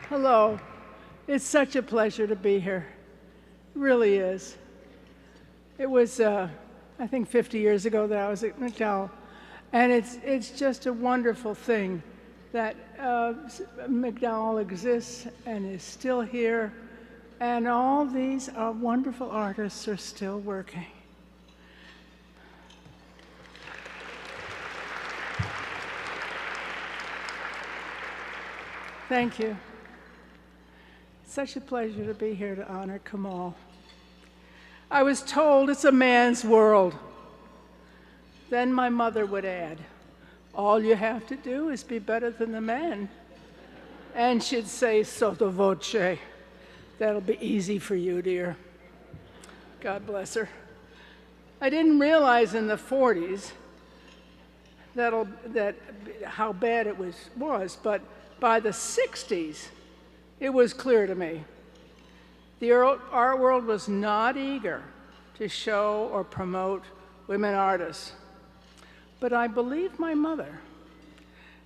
Hello. It's such a pleasure to be here. It really is. It was, I think, 50 years ago that I was at MacDowell, and it's just a wonderful thing that MacDowell exists and is still here, and all these wonderful artists are still working. Thank you. It's such a pleasure to be here to honor Komal. I was told it's a man's world. Then my mother would add, all you have to do is be better than the men. And she'd say, sotto voce, that'll be easy for you, dear. God bless her. I didn't realize in the 40s how bad it was, but by the 60s, it was clear to me. The art world was not eager to show or promote women artists. But I believed my mother,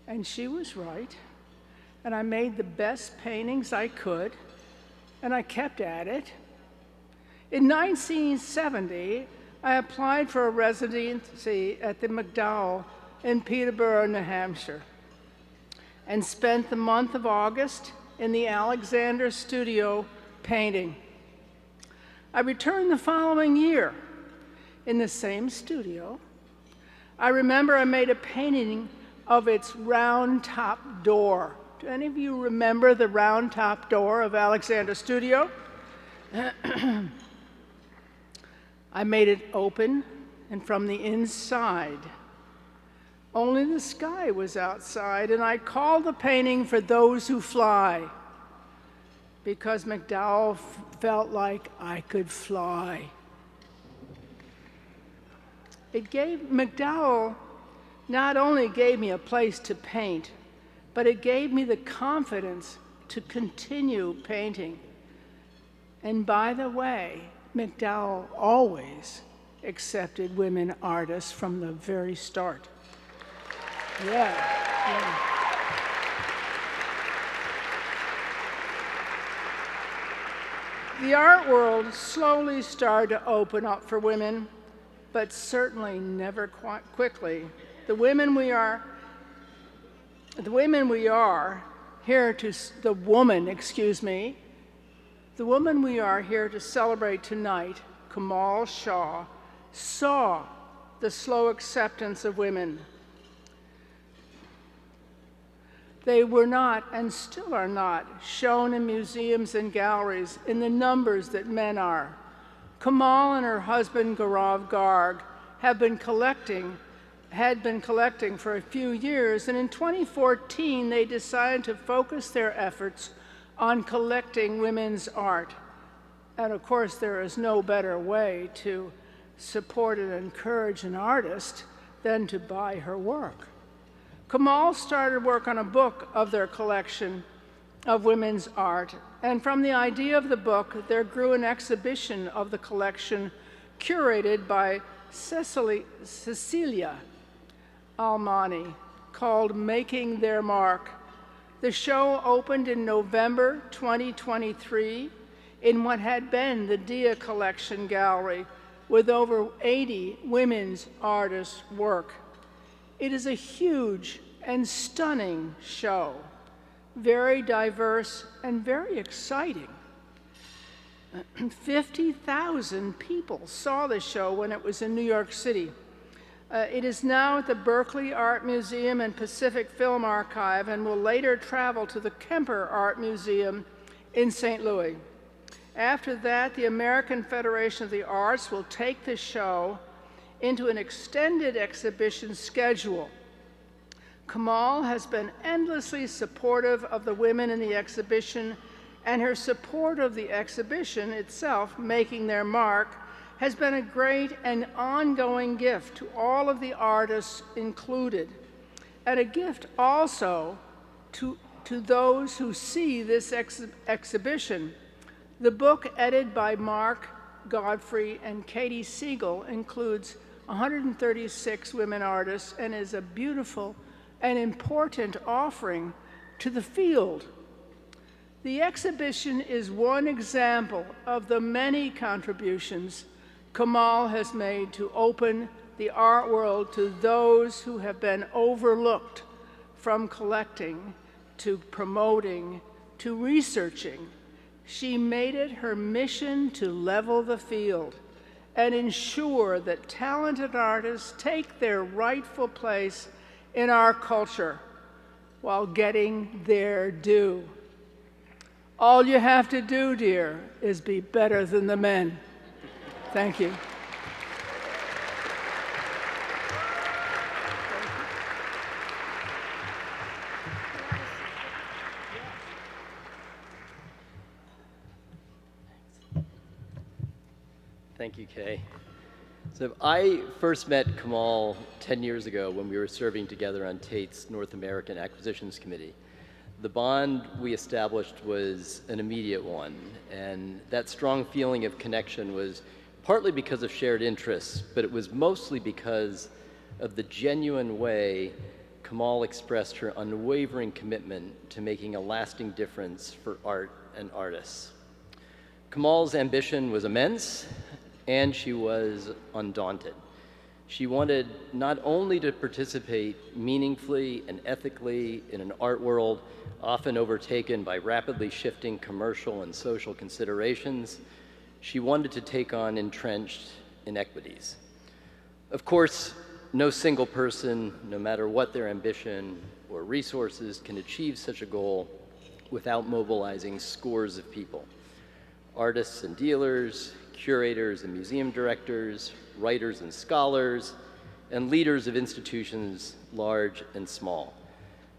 and she was right, and I made the best paintings I could, and I kept at it. In 1970, I applied for a residency at the MacDowell in Peterborough, New Hampshire, and spent the month of August in the Alexander studio painting. I returned the following year in the same studio. I remember I made a painting of its round top door. Do any of you remember the round top door of Alexander studio? I made it open and from the inside. Only the sky was outside, and I called the painting For Those Who Fly, because MacDowell felt like I could fly. MacDowell not only gave me a place to paint, but it gave me the confidence to continue painting. And by the way, MacDowell always accepted women artists from the very start. Yeah. The art world slowly started to open up for women, but certainly never quite quickly. The woman we are here to celebrate tonight, Komal Shah, saw the slow acceptance of women. They were not, and still are not, shown in museums and galleries in the numbers that men are. Komal and her husband, Gaurav Garg, had been collecting for a few years, and in 2014, they decided to focus their efforts on collecting women's art. And of course, there is no better way to support and encourage an artist than to buy her work. Komal started work on a book of their collection of women's art, and from the idea of the book, there grew an exhibition of the collection curated by Cecilia Almani called Making Their Mark. The show opened in November 2023 in what had been the Dia Collection Gallery with over 80 women's artists' work. It is a huge and stunning show, very diverse and very exciting. 50,000 people saw the show when it was in New York City. It is now at the Berkeley Art Museum and Pacific Film Archive and will later travel to the Kemper Art Museum in St. Louis. After that, the American Federation of the Arts will take the show into an extended exhibition schedule. Komal has been endlessly supportive of the women in the exhibition, and her support of the exhibition itself, Making Their Mark, has been a great and ongoing gift to all of the artists included, and a gift also to those who see this exhibition. The book, edited by Mark Godfrey and Katie Siegel, includes 136 women artists and is a beautiful and important offering to the field. The exhibition is one example of the many contributions Komal has made to open the art world to those who have been overlooked, from collecting to promoting to researching. She made it her mission to level the field and ensure that talented artists take their rightful place in our culture while getting their due. All you have to do, dear, is be better than the men. Thank you. Thank you, Kay. So I first met Komal 10 years ago when we were serving together on Tate's North American Acquisitions Committee. The bond we established was an immediate one, and that strong feeling of connection was partly because of shared interests, but it was mostly because of the genuine way Komal expressed her unwavering commitment to making a lasting difference for art and artists. Kamal's ambition was immense, and she was undaunted. She wanted not only to participate meaningfully and ethically in an art world often overtaken by rapidly shifting commercial and social considerations, she wanted to take on entrenched inequities. Of course, no single person, no matter what their ambition or resources, can achieve such a goal without mobilizing scores of people. Artists and dealers, curators and museum directors, writers and scholars, and leaders of institutions large and small.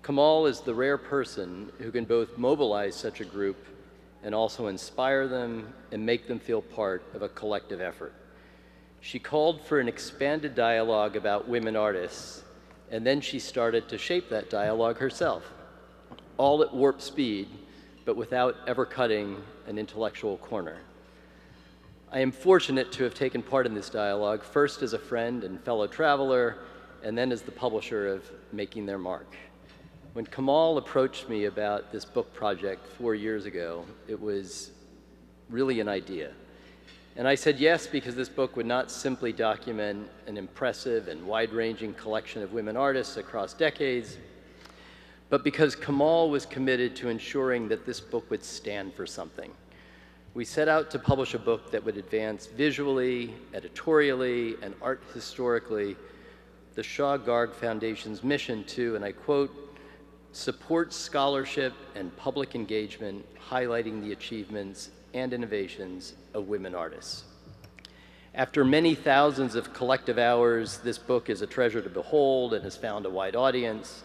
Komal is the rare person who can both mobilize such a group and also inspire them and make them feel part of a collective effort. She called for an expanded dialogue about women artists, and then she started to shape that dialogue herself, all at warp speed, but without ever cutting an intellectual corner. I am fortunate to have taken part in this dialogue, first as a friend and fellow traveler, and then as the publisher of Making Their Mark. When Komal approached me about this book project 4 years ago, it was really an idea. And I said yes because this book would not simply document an impressive and wide-ranging collection of women artists across decades, but because Komal was committed to ensuring that this book would stand for something. We set out to publish a book that would advance visually, editorially, and art historically the Shah Garg Foundation's mission to, and I quote, support scholarship and public engagement, highlighting the achievements and innovations of women artists. After many thousands of collective hours, this book is a treasure to behold and has found a wide audience.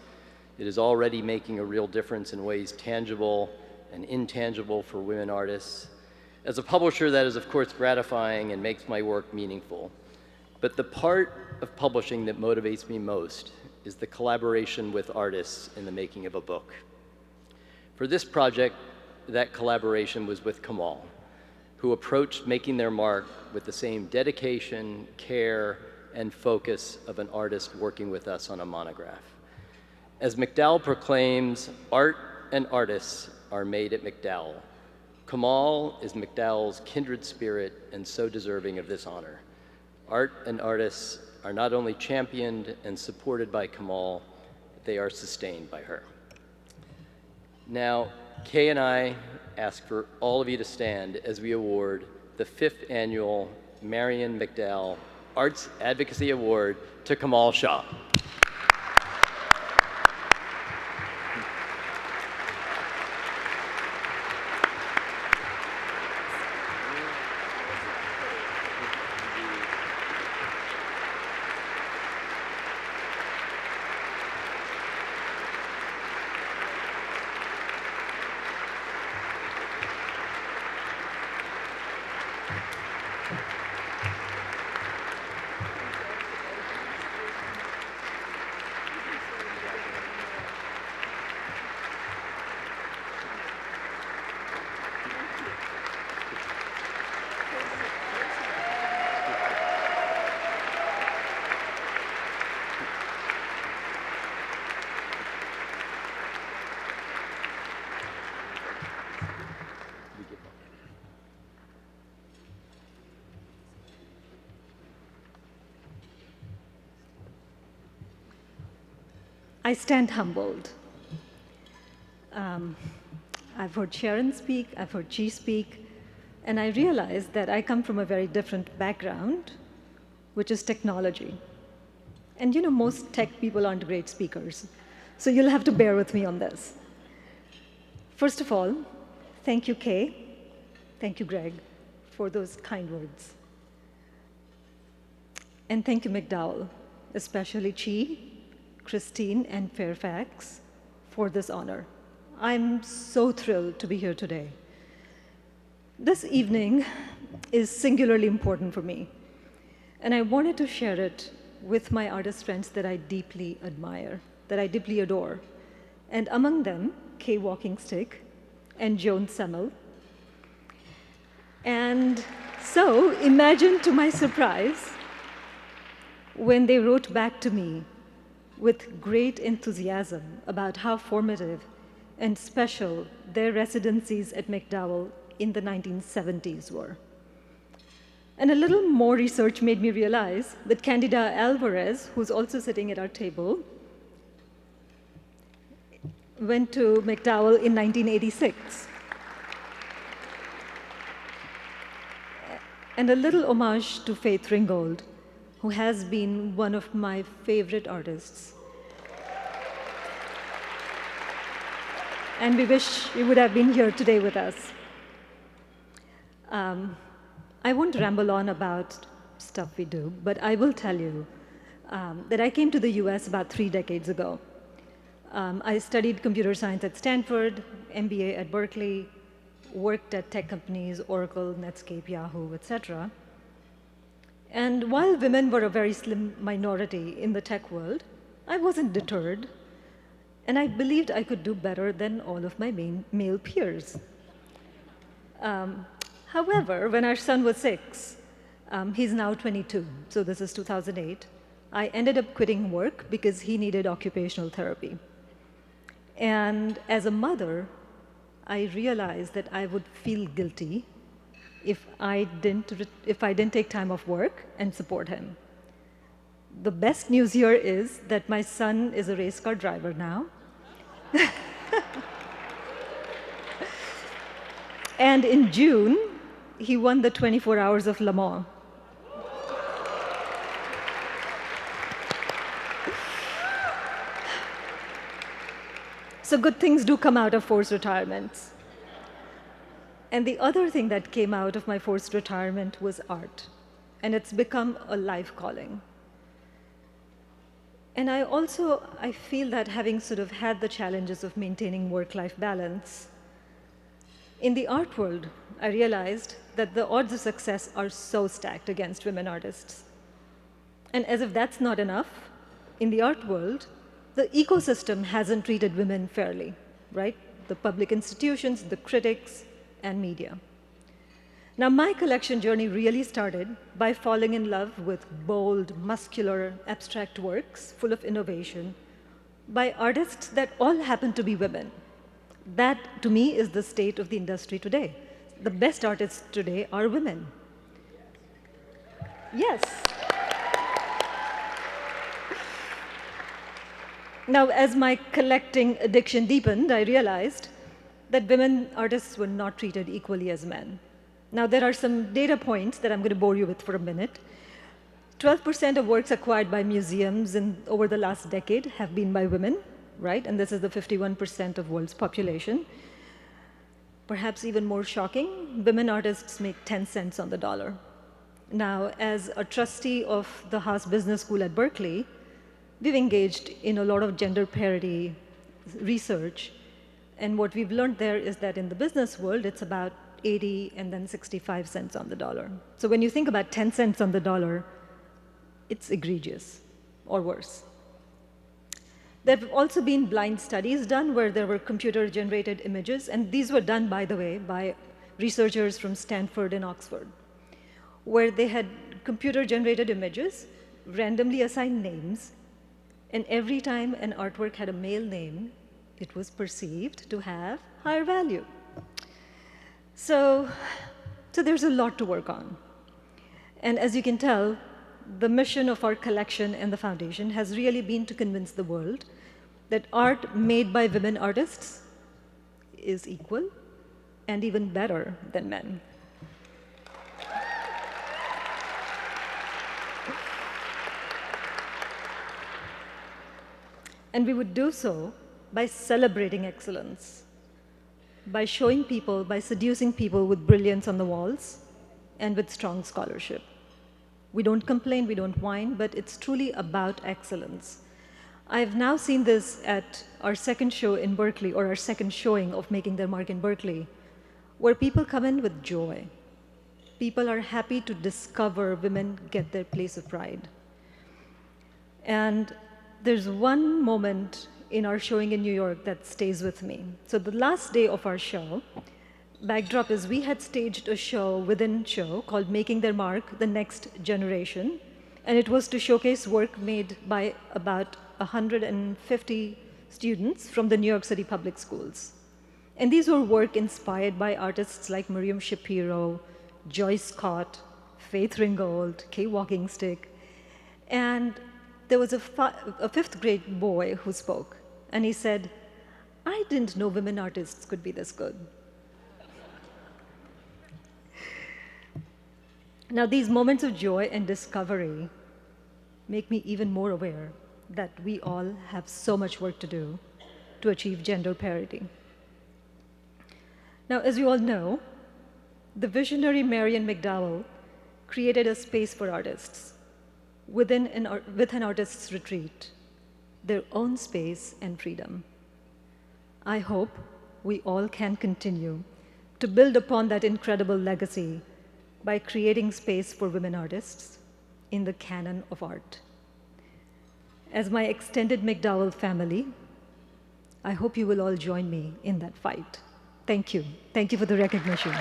It is already making a real difference in ways tangible and intangible for women artists. As a publisher, that is of course gratifying and makes my work meaningful. But the part of publishing that motivates me most is the collaboration with artists in the making of a book. For this project, that collaboration was with Komal, who approached Making Their Mark with the same dedication, care, and focus of an artist working with us on a monograph. As MacDowell proclaims, art and artists are made at MacDowell. Komal is MacDowell's kindred spirit and so deserving of this honor. Art and artists are not only championed and supported by Komal, they are sustained by her. Now, Kay and I ask for all of you to stand as we award the 5th annual Marian MacDowell Arts Advocacy Award to Komal Shah. I stand humbled. I've heard Sharon speak, I've heard Chi speak, and I realized that I come from a very different background, which is technology. And you know, most tech people aren't great speakers, so you'll have to bear with me on this. First of all, thank you, Kay. Thank you, Greg, for those kind words. And thank you, MacDowell, especially Chi, Christine, and Fairfax for this honor. I'm so thrilled to be here today. This evening is singularly important for me, and I wanted to share it with my artist friends that I deeply admire, that I deeply adore, and among them, Kay WalkingStick and Joan Semmel. And so, imagine to my surprise, when they wrote back to me with great enthusiasm about how formative and special their residencies at MacDowell in the 1970s were. And a little more research made me realize that Candida Alvarez, who's also sitting at our table, went to MacDowell in 1986. And a little homage to Faith Ringgold, who has been one of my favorite artists. And we wish you would have been here today with us. I won't ramble on about stuff we do, but I will tell you that I came to the US about 3 decades ago. I studied computer science at Stanford, MBA at Berkeley, worked at tech companies, Oracle, Netscape, Yahoo, etc. And while women were a very slim minority in the tech world, I wasn't deterred, and I believed I could do better than all of my male peers. However, when our son was 6, he's now 22, so this is 2008, I ended up quitting work because he needed occupational therapy. And as a mother, I realized that I would feel guilty if I didn't take time off work and support him. The best news here is that my son is a race car driver now. And in June, he won the 24 Hours of Le Mans. So good things do come out of forced retirements. And the other thing that came out of my forced retirement was art. And it's become a life calling. And I feel that having sort of had the challenges of maintaining work-life balance, in the art world, I realized that the odds of success are so stacked against women artists. And as if that's not enough, in the art world, the ecosystem hasn't treated women fairly, right? The public institutions, the critics, and media. Now, my collection journey really started by falling in love with bold, muscular, abstract works full of innovation by artists that all happen to be women. That, to me, is the state of the industry today. The best artists today are women. Yes. Now, as my collecting addiction deepened, I realized that women artists were not treated equally as men. Now, there are some data points that I'm going to bore you with for a minute. 12% of works acquired by museums over the last decade have been by women, right? And this is the 51% of world's population. Perhaps even more shocking, women artists make 10 cents on the dollar. Now, as a trustee of the Haas Business School at Berkeley, we've engaged in a lot of gender parity research. And what we've learned there is that in the business world, it's about 80 and then 65 cents on the dollar. So when you think about 10 cents on the dollar, it's egregious or worse. There have also been blind studies done where there were computer-generated images, and these were done, by the way, by researchers from Stanford and Oxford, where they had computer-generated images, randomly assigned names, and every time an artwork had a male name, it was perceived to have higher value. So there's a lot to work on. And as you can tell, the mission of our collection and the foundation has really been to convince the world that art made by women artists is equal and even better than men. And we would do so by celebrating excellence, by showing people, by seducing people with brilliance on the walls and with strong scholarship. We don't complain, we don't whine, but it's truly about excellence. I've now seen this at our second show in Berkeley, or our second showing of Making Their Mark in Berkeley, where people come in with joy. People are happy to discover women get their place of pride. And there's one moment in our showing in New York that stays with me. So the last day of our show, backdrop is we had staged a show within show called Making Their Mark, the Next Generation. And it was to showcase work made by about 150 students from the New York City public schools. And these were work inspired by artists like Miriam Shapiro, Joyce Scott, Faith Ringgold, Kay WalkingStick. And there was a fifth grade boy who spoke, and he said, "I didn't know women artists could be this good." Now, these moments of joy and discovery make me even more aware that we all have so much work to do to achieve gender parity. Now, as you all know, the visionary Marian MacDowell created a space for artists with an artist's retreat, their own space and freedom. I hope we all can continue to build upon that incredible legacy by creating space for women artists in the canon of art. As my extended MacDowell family, I hope you will all join me in that fight. Thank you. Thank you for the recognition.